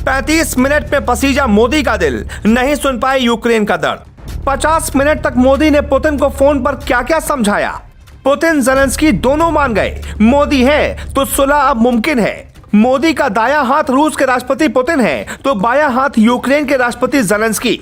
35 minute में पसीजा मोदी का दिल, नहीं सुन पाए यूक्रेन का दर्द। 50 मिनट तक मोदी ने पुतिन को फोन पर क्या क्या समझाया। पुतिन ज़ेलेंस्की दोनों मान गए, मोदी है तो सुलह अब मुमकिन है। मोदी का दायां हाथ रूस के राष्ट्रपति पुतिन है तो बायां हाथ यूक्रेन के राष्ट्रपति ज़ेलेंस्की।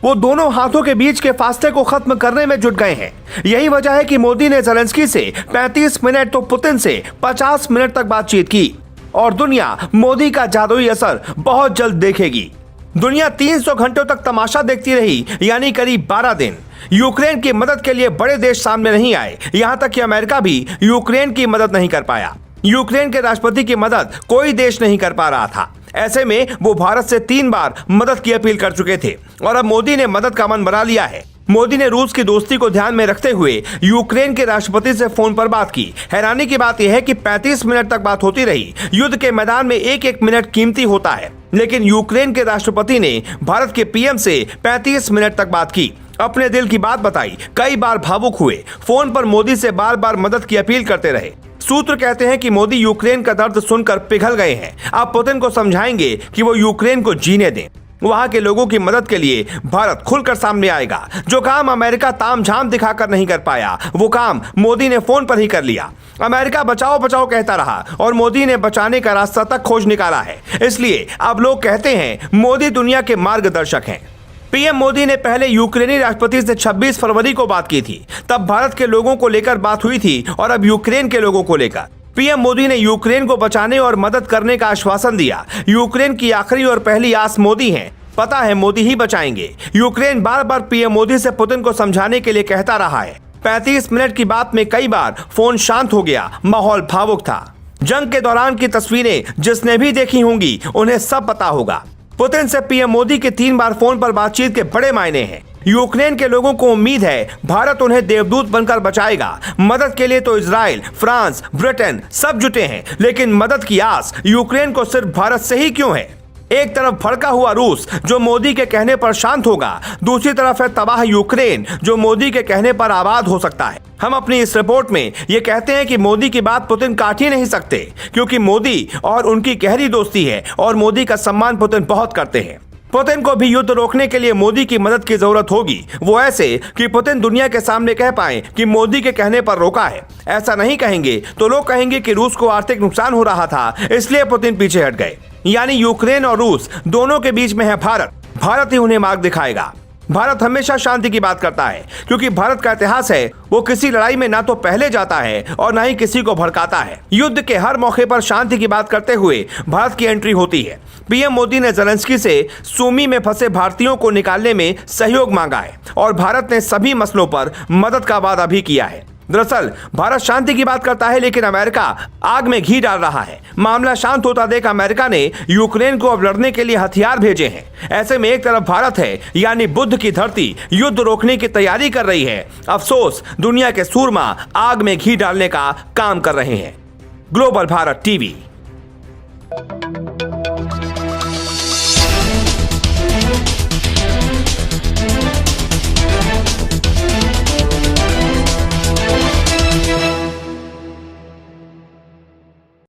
वो दोनों हाथों के बीच के फासले को खत्म करने में जुट गए हैं। यही वजह है कि मोदी ने ज़ेलेंस्की से 35 मिनट तो पुतिन से 50 मिनट तक बातचीत की और दुनिया मोदी का जादुई असर बहुत जल्द देखेगी। दुनिया 300 घंटों तक तमाशा देखती रही, यानी करीब 12 दिन। यूक्रेन की मदद के लिए बड़े देश सामने नहीं आए, यहां तक कि अमेरिका भी यूक्रेन की मदद नहीं कर पाया। यूक्रेन के राष्ट्रपति की मदद कोई देश नहीं कर पा रहा था। ऐसे में वो भारत से 3 बार मदद की अपील कर चुके थे और अब मोदी ने मदद का मन बना लिया है। मोदी ने रूस की दोस्ती को ध्यान में रखते हुए यूक्रेन के राष्ट्रपति से फोन पर बात की। हैरानी की बात यह है कि 35 मिनट तक बात होती रही। युद्ध के मैदान में एक एक मिनट कीमती होता है, लेकिन यूक्रेन के राष्ट्रपति ने भारत के पीएम से 35 मिनट तक बात की, अपने दिल की बात बताई, कई बार भावुक हुए, फोन पर मोदी से बार बार मदद की अपील करते रहे। सूत्र कहते हैं कि मोदी यूक्रेन का दर्द सुनकर पिघल गए हैं। अब पुतिन को समझाएंगे कि वो यूक्रेन को जीने दें। वहां के लोगों की मदद के लिए भारत खुलकर सामने आएगा। जो काम अमेरिका तामझाम दिखाकर नहीं कर पाया, वो काम मोदी ने फोन पर ही कर लिया। अमेरिका बचाओ बचाओ कहता रहा और मोदी ने बचाने का रास्ता तक खोज निकाला है। इसलिए अब लोग कहते हैं मोदी दुनिया के मार्गदर्शक हैं। पीएम मोदी ने पहले यूक्रेनी राष्ट्रपति से 26 फरवरी को बात की थी। तब भारत के लोगों को लेकर बात हुई थी और अब यूक्रेन के लोगों को लेकर। पीएम मोदी ने यूक्रेन को बचाने और मदद करने का आश्वासन दिया। यूक्रेन की आखिरी और पहली आस मोदी है। पता है मोदी ही बचाएंगे। यूक्रेन बार बार पीएम मोदी से पुतिन को समझाने के लिए कहता रहा है। 35 मिनट की बात में कई बार फोन शांत हो गया, माहौल भावुक था। जंग के दौरान की तस्वीरें जिसने भी देखी होंगी उन्हें सब पता होगा। पुतिन से पीएम मोदी के 3 बार फोन पर बातचीत के बड़े मायने हैं। यूक्रेन के लोगों को उम्मीद है भारत उन्हें देवदूत बनकर बचाएगा। मदद के लिए तो इजराइल, फ्रांस, ब्रिटेन सब जुटे हैं, लेकिन मदद की आस यूक्रेन को सिर्फ भारत से ही क्यों है? एक तरफ भड़का हुआ रूस जो मोदी के कहने पर शांत होगा, दूसरी तरफ है तबाह यूक्रेन जो मोदी के कहने पर आबाद हो सकता है। हम अपनी इस रिपोर्ट में ये कहते हैं कि मोदी की बात पुतिन काट ही नहीं सकते, क्योंकि मोदी और उनकी गहरी दोस्ती है और मोदी का सम्मान पुतिन बहुत करते हैं। पुतिन को भी युद्ध रोकने के लिए मोदी की मदद की जरूरत होगी, वो ऐसे कि पुतिन दुनिया के सामने कह पाए कि मोदी के कहने पर रोका है। ऐसा नहीं कहेंगे तो लोग कहेंगे कि रूस को आर्थिक नुकसान हो रहा था, इसलिए पुतिन पीछे हट गए। यानी यूक्रेन और रूस दोनों के बीच में है भारत। भारत ही उन्हें मार्ग दिखाएगा। भारत हमेशा शांति की बात करता है, क्योंकि भारत का इतिहास है वो किसी लड़ाई में ना तो पहले जाता है और ना ही किसी को भड़काता है। युद्ध के हर मौके पर शांति की बात करते हुए भारत की एंट्री होती है। पीएम मोदी ने ज़ेलेंस्की से सूमी में फंसे भारतीयों को निकालने में सहयोग मांगा है और भारत ने सभी मसलों पर मदद का वादा भी किया है। दरअसल भारत शांति की बात करता है, लेकिन अमेरिका आग में घी डाल रहा है। मामला शांत होता देख अमेरिका ने यूक्रेन को अब लड़ने के लिए हथियार भेजे हैं। ऐसे में एक तरफ भारत है, यानी बुद्ध की धरती युद्ध रोकने की तैयारी कर रही है। अफसोस दुनिया के सूरमा आग में घी डालने का काम कर रहे हैं। Global Bharat TV.